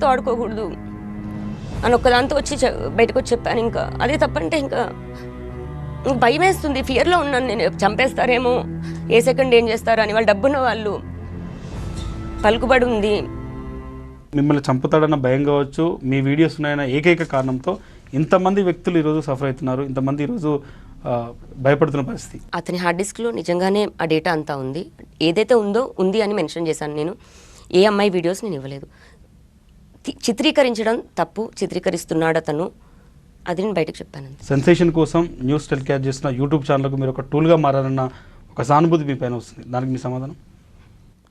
తో ఆడుకోకూడదు అని ఒక్కదాంతో వచ్చి బయటకు వచ్చి చెప్పాను. ఇంకా అదే తప్పంటే ఇంకా భయం వేస్తుంది, ఫియర్లో ఉన్నాను నేను. చంపేస్తారేమో, ఏ సెకండ్ ఏం చేస్తారో అని. వాళ్ళు డబ్బున్న వాళ్ళు, పలుకుబడి ఉంది. మిమ్మల్ని చంపుతాడన్న భయం కావచ్చు, మీ వీడియోస్ ఉన్నాయన్న ఏకైక కారణంతో ఇంతమంది వ్యక్తులు ఈరోజు సఫర్ అవుతున్నారు, ఇంతమంది ఈరోజు భయపడుతున్న పరిస్థితి. అతని హార్డ్ డిస్క్లో నిజంగానే ఆ డేటా అంతా ఉంది. ఏదైతే ఉందో ఉంది అని మెన్షన్ చేశాను నేను. ఏ అమ్మాయి వీడియోస్ నేను ఇవ్వలేదు. చిత్రీకరించడం తప్పు, చిత్రీకరిస్తున్నాడు అతను, అది నేను బయటకు చెప్పాను. సెన్సేషన్ కోసం న్యూస్ టెలికాస్ట్ చేసిన యూట్యూబ్ ఛానల్కు మీరు ఒక టూల్గా మారారన్న ఒక సానుభూతి మీ పైన వస్తుంది, దానికి మీ సమాధానం?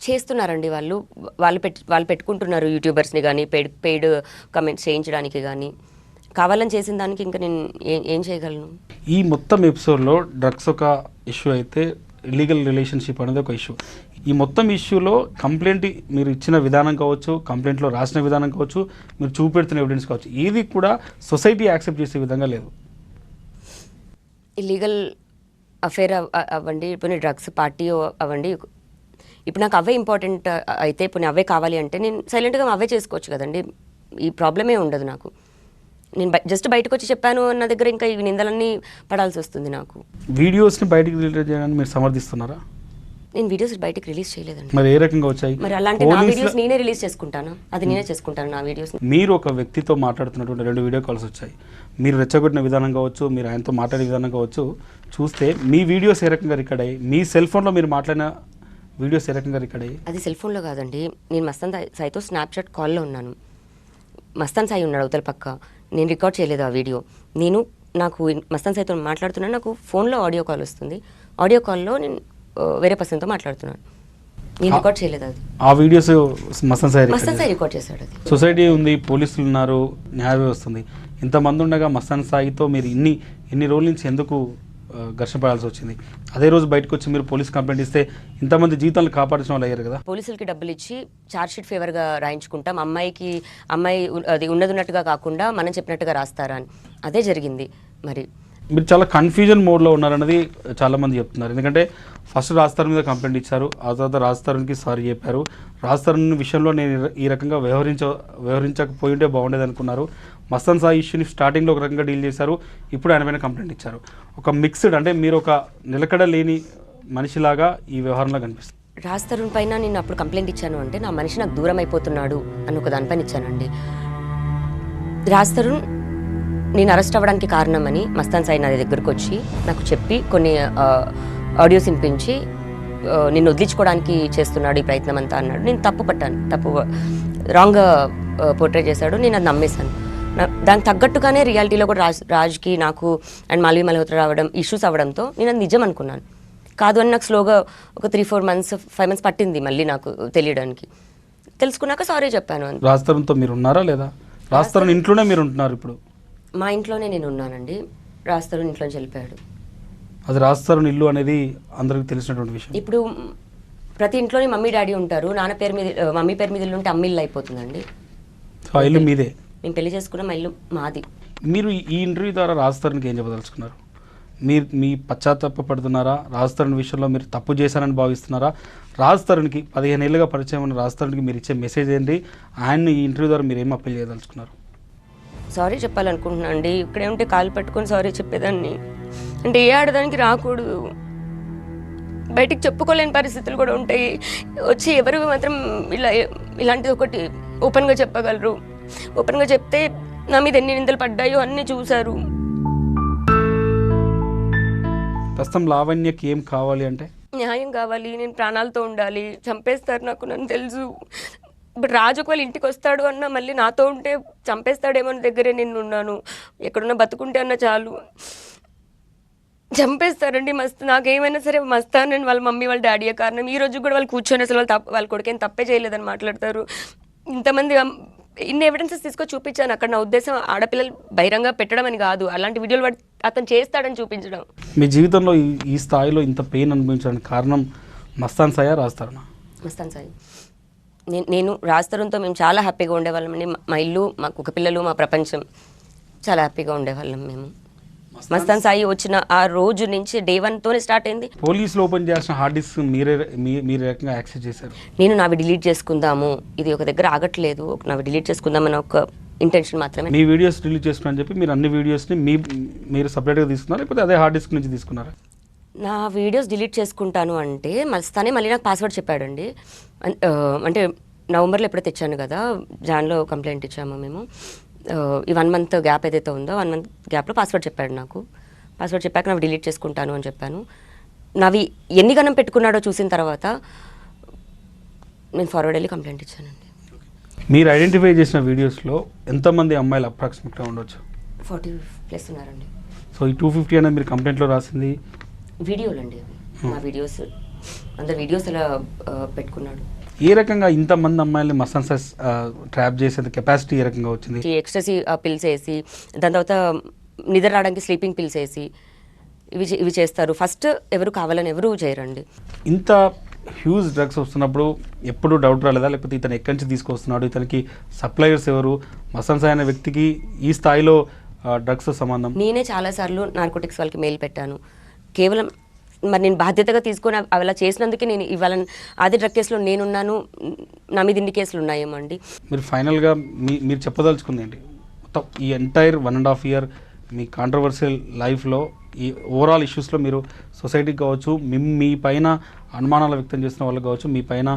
చేస్తున్నారండి వాళ్ళు పెట్టుకుంటున్నారు యూట్యూబర్స్ని కానీ పెయిడ్ కమెంట్స్ చేయించడానికి కానీ. కావాలని చేసిన దానికి ఇంకా నేను ఏం చేయగలను? ఈ మొత్తం ఎపిసోడ్లో డ్రగ్స్ ఒక ఇష్యూ అయితే ఇల్లీగల్ రిలేషన్షిప్ అనేది ఒక ఇష్యూ. ఈ మొత్తం ఇష్యూలో కంప్లైంట్ మీరు ఇచ్చిన విధానం కావచ్చు, కంప్లైంట్లో రాసిన విధానం కావచ్చు, మీరు చూపెడుతున్న ఎవిడెన్స్ కావచ్చు, ఏది కూడా సొసైటీ యాక్సెప్ట్ చేసే విధంగా లేదు. ఇల్లీగల్ అఫేర్ అవ్వండి, ఇప్పుడు డ్రగ్స్ పార్టీ అవ్వండి, ఇప్పుడు నాకు అవే ఇంపార్టెంట్ అయితే, ఇప్పుడు అవే కావాలి అంటే నేను సైలెంట్గా అవే చేసుకోవచ్చు కదండి. ఈ ప్రాబ్లమే ఉండదు నాకు. నేను జస్ట్ బయటకు వచ్చి చెప్పాను అన్న దగ్గర ఇంకా ఈ నిందలన్నీ పడాల్సి వస్తుంది నాకు. వీడియోస్ని బయటకు రిలీజ్ చేయడానికి మీరు సమర్థిస్తున్నారా? నేను వీడియోస్ బయటకు రిలీజ్ చేయలేదండి. మరి ఏ రకంగా వచ్చాయి? మరి అలాంటి నా వీడియోస్ నేనే రిలీజ్ చేసుకుంటాను, అది నేనే చేసుకుంటాను నా వీడియోస్. మీరు ఒక వ్యక్తితో మాట్లాడుతున్నటువంటి 2 వీడియో కాల్స్ వచ్చాయి. మీరు రెచ్చగొట్టిన విధానం కావచ్చు, మీరు ఆయనతో మాట్లాడే విధానం కావచ్చు, చూస్తే మీ వీడియోస్ ఏ రకంగా రికార్డ్ అయ్యి, మీ సెల్ ఫోన్లో మీరు మాట్లాడిన వీడియోస్ ఏ రకంగా రికార్డ్ అయ్యి? అది సెల్ ఫోన్లో కాదండి, నేను మస్తాన్ సాయితో స్నాప్చాట్ కాల్లో ఉన్నాను. మస్తాన్ సాయి ఉన్నాడు అవతల పక్క. నేను రికార్డ్ చేయలేదు ఆ వీడియో. నాకు మస్తాన్ సాయితో మాట్లాడుతున్నాను, నాకు ఫోన్లో ఆడియో కాల్ వస్తుంది. ఆడియో కాల్లో నేను వేరే పర్సన్తో మాట్లాడుతున్నాను. నేను రికార్డ్ చేయలేదు అది. ఆ వీడియోస్ మస్తాన్ సాయి రికార్డ్ చేశాడు. అది సొసైటీ ఉంది, పోలీసులు ఉన్నారు, న్యాయ వ్యవస్థ ఉంది, ఇంతమంది ఉండగా మస్తాన్ సాయితో మీరు ఇన్ని రోజుల నుంచి ఎందుకు ఘర్షణ పడాల్సి వచ్చింది? అదే రోజు బయటకు వచ్చి మీరు పోలీస్ కంప్లైంట్ ఇస్తే ఇంతమంది జీవితాలను కాపాడించిన వాళ్ళు అయ్యారు కదా. పోలీసులకి డబ్బులు ఇచ్చి ఛార్జ్షీట్ ఫేవర్గా రాయించుకుంటాం, అమ్మాయి అది ఉన్నట్టుగా కాకుండా మనం చెప్పినట్టుగా రాస్తారా అని. అదే జరిగింది. మరి మీరు చాలా కన్ఫ్యూజన్ మోడ్లో ఉన్నారన్నది చాలామంది చెప్తున్నారు. ఎందుకంటే ఫస్ట్ రాజ్ మీద కంప్లైంట్ ఇచ్చారు, ఆ తర్వాత రాజ్ తరుణ్కి సారీ చెప్పారు. రాజ్ తరుణ్ విషయంలో నేను ఈ రకంగా వ్యవహరించకపోయి ఉంటే బాగుండేది అనుకున్నారు. మస్తాన్ సాయి ఇష్యూని స్టార్టింగ్లో ఒక రకంగా డీల్ చేశారు, ఇప్పుడు ఆయన పైన కంప్లైంట్ ఇచ్చారు. ఒక మిక్స్డ్, అంటే మీరు ఒక నిలకడ లేని మనిషిలాగా ఈ వ్యవహారంలో కనిపిస్తుంది. రాజ్ తరుణ్ పైన నేను అప్పుడు కంప్లైంట్ ఇచ్చాను అంటే నా మనిషి నాకు దూరం అయిపోతున్నాడు అని ఒక దానిపైన ఇచ్చానండి. రాజ్ తరుణ్ నేను అరెస్ట్ అవ్వడానికి కారణమని మస్తాన్ సాయి నా దగ్గరకు వచ్చి నాకు చెప్పి కొన్ని ఆడియోస్ వినిపించి నిన్ను వదిలించుకోవడానికి చేస్తున్నాడు ఈ ప్రయత్నం అంతా అన్నాడు. నేను తప్పు రాంగ్ పోర్ట్రే చేశాడు. నేను అది నమ్మేశాను. దానికి తగ్గట్టుగానే రియాలిటీలో కూడా రాజ్కి నాకు అండ్ మాల్వి మల్హోత్రా రావడం ఇష్యూస్ అవ్వడంతో నేను అది నిజం అనుకున్నాను. కాదు అని నాకు స్లోగా ఒక 3-4 months 5 months పట్టింది మళ్ళీ నాకు తెలియడానికి. తెలుసుకున్నాక సారీ చెప్పాను. రాజ్ తరుణ్తో మీరు ఉన్నారా లేదా? రాజ్ తరుణ్ ఇంట్లోనే మీరు ఉంటున్నారు ఇప్పుడు? మా ఇంట్లోనే నేను ఉన్నానండి. రాజ్ తరుణ్ ఇంట్లోంచి వెళ్ళిపోయాడు. అది రాజ్ తరుణ్ ఇల్లు అనేది అందరికి తెలిసినటువంటి విషయం. ఇప్పుడు ప్రతి ఇంట్లోనే మమ్మీ డాడీ ఉంటారు. నాన్న పేరు మీద మమ్మీ పేరు మీద ఇల్లు ఉంటే అమ్మ ఇల్లు అయిపోతుందండి. ఆ ఇల్లు మీదే? మేము పెళ్లి చేసుకున్న మా ఇల్లు మాది. మీరు ఈ ఇంటర్వ్యూ ద్వారా రాజ్ తరుణ్కి ఏం చెప్పదలుచుకున్నారు? మీ పశ్చాత్తాపడుతున్నారా? రాజ్ తరుణ్ విషయంలో మీరు తప్పు చేశారని భావిస్తున్నారా? రాజ్ తరుణ్కి 15 ఏళ్ళుగా పరిచయం ఉన్న రాజ్ తరుణ్కి మీరు ఇచ్చే మెసేజ్ ఏంటి? ఆయన్ని ఈ ఇంటర్వ్యూ ద్వారా మీరు ఏం అప్పీల్ చేయదలుచుకున్నారు? సారీ చెప్పాలనుకుంటున్నాను అండి. ఇక్కడే ఉంటే కాలు పట్టుకొని సారీ చెప్పేదాన్ని. అంటే ఏ ఆడదానికి రాకూడదు, బయటికి చెప్పుకోలేని పరిస్థితులు కూడా ఉంటాయి. వచ్చి ఎవరు మాత్రం ఇలాంటిది ఒకటి ఓపెన్గా చెప్పగలరు. ఓపెన్గా చెప్తే నా మీద ఎన్ని నిందలు పడ్డాయో అన్నీ చూశారు. ప్రస్తుతం లావణ్యకి ఏం కావాలి అంటే? న్యాయం కావాలి. నేను ప్రాణాలతో ఉండాలి. చంపేస్తారు నన్ను తెలుసు. ఇప్పుడు రాజు ఒకవేళ ఇంటికి వస్తాడు అన్న మళ్ళీ నాతో ఉంటే చంపేస్తాడేమో దగ్గరే నేను ఉన్నాను. ఎక్కడున్నా బతుకుంటే అన్న చాలు. చంపేస్తారండి మస్తు. నాకేమైనా సరే మస్తాను నేను వాళ్ళ మమ్మీ వాళ్ళ డాడీయే కారణం. ఈ రోజు కూడా వాళ్ళు కూర్చొని అసలు వాళ్ళ కొడుకేం తప్పే చేయలేదని మాట్లాడతారు. ఇంతమంది ఇన్ని ఎవిడెన్సెస్ తీసుకొని చూపించాను. అక్కడ నా ఉద్దేశం ఆడపిల్లలు బహిరంగ పెట్టడం అని కాదు, అలాంటి వీడియోలు అతను చేస్తాడని చూపించడం. మీ జీవితంలో ఈ స్థాయిలో ఇంత పెయిన్ అనుభవించడానికి కారణం మస్తాన్ సాయా రాజ్ తరుణా? మస్తాన్ సాయి. నేను రాజ్ తరుణ్తో మేము చాలా హ్యాపీగా ఉండేవాళ్ళం అండి. మా ఇల్లు, మా కుక్క పిల్లలు, మా ప్రపంచం, చాలా హ్యాపీగా ఉండేవాళ్ళం మేము. మస్తాన్ సాయి వచ్చిన ఆ రోజు నుంచి డే 1తోనే స్టార్ట్ అయింది. పోలీసులు ఓపెన్ చేసిన హార్డ్ డిస్క్ మీరు రకంగా యాక్సెస్ చేశారు. నేను నావి డిలీట్ చేసుకుందాము, ఇది ఒక దగ్గర ఆగట్లేదు, నావి డిలీట్ చేసుకుందామని ఒక ఇంటెన్షన్ మాత్రమే. మీ వీడియోస్ డిలీట్ చేసుకున్నా అని చెప్పి మీరు అన్ని వీడియోస్ని మీరు సపరేట్గా తీసుకున్నారా, లేకపోతే అదే హార్డ్ డిస్క్ నుంచి తీసుకున్నారా? నా వీడియోస్ డిలీట్ చేసుకుంటాను అంటే తనే మళ్ళీ నాకు పాస్వర్డ్ చెప్పాడండి. అంటే నవంబర్లో ఎప్పుడో తెచ్చాను కదా, జాన్లో కంప్లైంట్ ఇచ్చాము మేము. ఈ 1 మంత్ గ్యాప్ ఏదైతే ఉందో 1 మంత్ గ్యాప్లో పాస్వర్డ్ చెప్పాడు నాకు. పాస్వర్డ్ చెప్పాక నావి డిలీట్ చేసుకుంటాను అని చెప్పాను. నావి ఎన్ని గణం పెట్టుకున్నాడో చూసిన తర్వాత నేను ఫార్వర్డ్ వెళ్ళి కంప్లైంట్ ఇచ్చానండి. మీరు ఐడెంటిఫై చేసిన వీడియోస్లో ఎంతమంది అమ్మాయిలు అప్రాక్సిమేట్గా ఉండొచ్చు? 40+ ఉన్నారండి. సో ఈ 250 అనేది మీరు కంప్లైంట్లో రాసింది వీడియోలు అండి, నా వీడియోస్, అందరు వీడియోస్ అలా పెట్టుకున్నాడు. ఏ రకంగా ఇంతమంది అమ్మాయిల్ని మస్తాన్ సాయి ట్రాప్ చేసేంత కెపాసిటీ ఏ రకంగా వచ్చింది? ఎక్స్ట్రసీ పిల్స్ వేసి, దాని తర్వాత నిద్ర రావడానికి స్లీపింగ్ పిల్స్ వేసి ఇవి చేస్తారు. ఫస్ట్ ఎవరు కావాలని ఎవరు చేయరండి. ఇంత హ్యూజ్ డ్రగ్స్ వస్తున్నప్పుడు ఎప్పుడు డౌట్ రాలేదా, లేకపోతే ఇతను ఎక్కడి నుంచి తీసుకొస్తున్నాడు, ఇతనికి సప్లయర్స్ ఎవరు, మస్తాన్ సాయి అనే వ్యక్తికి ఈ స్థాయిలో డ్రగ్స్ సంబంధం? నేనే చాలాసార్లు నార్కోటిక్స్ వాళ్ళకి మెయిల్ పెట్టాను. కేవలం మరి నేను బాధ్యతగా తీసుకొని అలా చేసినందుకే నేను ఇవాళ అదే డ్రగ్ కేసులో నేనున్నాను, నా మీద ఇన్ని కేసులు ఉన్నాయేమో అండి. మీరు ఫైనల్గా మీరు చెప్పదలుచుకుంది ఏంటి? మొత్తం ఈ ఎంటైర్ 1.5 year మీ కాంట్రవర్షియల్ లైఫ్లో ఈ ఓవరాల్ ఇష్యూస్లో మీరు సొసైటీకి కావచ్చు, మీ పైన అనుమానాలు వ్యక్తం చేసిన వాళ్ళకి కావచ్చు, మీ పైన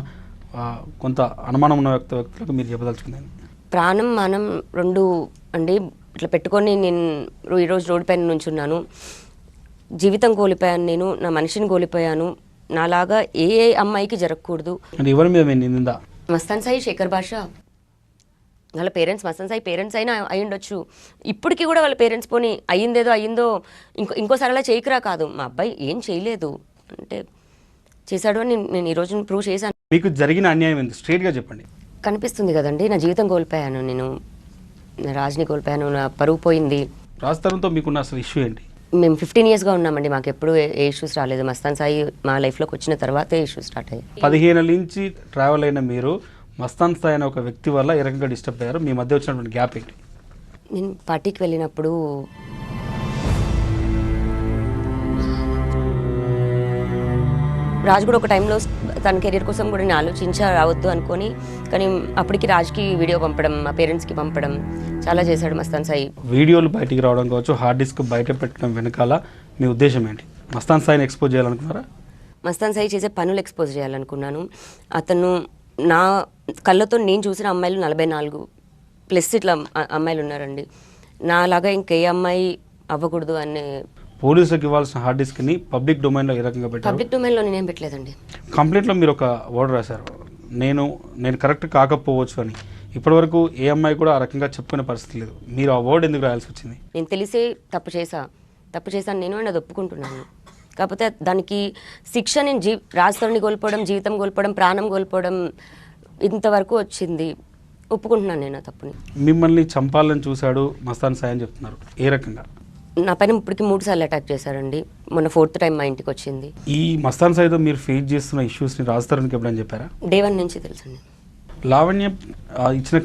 కొంత అనుమానం ఉన్న వ్యక్తులకు మీరు చెప్పదలుచుకుంది? ప్రాణం మానం 2 అండి ఇట్లా పెట్టుకొని నేను ఈరోజు రోడ్డు పైన నుంచున్నాను. జీవితం కోల్పోయాను, నేను నా మనిషిని కోల్పోయాను. నాలాగా ఏ అమ్మాయికి జరగకూడదు. అంటే ఎవరి మీద నిందా? మస్తాన్ సాయి, శేఖర్ భాష వాళ్ళ పేరెంట్స్, మస్తాన్ సాయి పేరెంట్స్ అయినా అయి ఉండొచ్చు. ఇప్పటికీ కూడా వాళ్ళ పేరెంట్స్ పోనీ అయ్యిందో ఇంకోసారి అలా చేయకురా కాదు, మా అబ్బాయి ఏం చేయలేదు అంటే చేశాడు అని నేను ఈరోజు ప్రూవ్ చేశాను. మీకు జరిగిన అన్యాయం ఏంటి స్ట్రైట్గా చెప్పండి. కనిపిస్తుంది కదండి, నా జీవితం కోల్పోయాను, నేను నా రాజుని కోల్పోయాను, నా పరువు పోయింది. రాజ్ తరుణ్తో మీకున్న అసలు ఇష్యూ ఏంటి? మేము 15 yearsగా ఉన్నామండి, మాకు ఎప్పుడు ఏ ఇష్యూస్ రాలేదు. మస్తాన్ సాయి మా లైఫ్లోకి వచ్చిన తర్వాతే ఇష్యూస్ స్టార్ట్ అయ్యాయి. 15 ఏళ్ళ నుంచి ట్రావెల్ అయిన మీరు మస్తాన్ సాయి అనే ఒక వ్యక్తి వల్ల ఏ రకంగా డిస్టర్బ్ అయ్యారు? మీ మధ్య వచ్చినటువంటి గ్యాప్ ఏంటి? నేను పార్టీకి వెళ్ళినప్పుడు రాజ్ కూడా ఒక టైంలో తన కెరీర్ కోసం కూడా నేను ఆలోచించా రావద్దు అనుకొని, కానీ అప్పటికి రాజ్కి వీడియో పంపడం, మా పేరెంట్స్కి పంపడం చాలా చేశాడు మస్తాన్ సాయి. వీడియోలు బయటికి రావడం కావచ్చు, హార్డ్ డిస్క్ బయట పెట్టడం వెనకాల మీ ఉద్దేశం ఏంటి? మస్తాన్ సాయిని ఎక్స్పోజ్ చేయాలనుకున్నారా? మస్తాన్ సాయి చేసే పనులు ఎక్స్పోజ్ చేయాలనుకున్నాను. అతను నా కళ్ళతో నేను చూసిన అమ్మాయిలు 44+ ఇట్లా అమ్మాయిలు ఉన్నారండి. నాలాగా ఇంకే అమ్మాయి అవ్వకూడదు అనే. పోలీసులకు ఇవ్వాల్సిన హార్డ్ డిస్క్ని పబ్లిక్ డొమైన్లో ఏ రకంగా పెట్టారు? పబ్లిక్ డొమైన్లో నేనేం పెట్టలేదండి. కంప్లైంట్లో మీరు ఒక వర్డ్ రాశారు, నేను కరెక్ట్ కాకపోవచ్చు అని. ఇప్పటివరకు ఏ అమ్మాయి కూడా ఆ రకంగా చెప్పుకునే పరిస్థితి లేదు. మీరు ఆ వర్డ్ ఎందుకు రాయాల్సి వచ్చింది? నేను తెలిసే తప్పు చేశాను నేను అని అది ఒప్పుకుంటున్నాను. కాకపోతే దానికి శిక్ష నేను రాజ్ తరుణ్ని కోల్పోవడం, జీవితం కోల్పోవడం, ప్రాణం కోల్పోవడం ఇంతవరకు వచ్చింది. ఒప్పుకుంటున్నాను నేను ఆ తప్పుని. మిమ్మల్ని చంపాలని చూశాడు మస్తాన్ సాయి అని చెప్తున్నారు, ఏ రకంగా? నా పైన ఇప్పటికి 3 సార్లు అటాక్ చేశారండి. మొన్న 4th టైం మా ఇంటికి వచ్చింది. ఈ మస్తాన్ సాయితో మీరు ఫేస్ చేస్తున్న ఇష్యూస్ని రాజ్ తరుణ్కి ఎప్పుడని చెప్పారా? డే 1 నుంచి తెలుసండి. లావణ్య ఇచ్చిన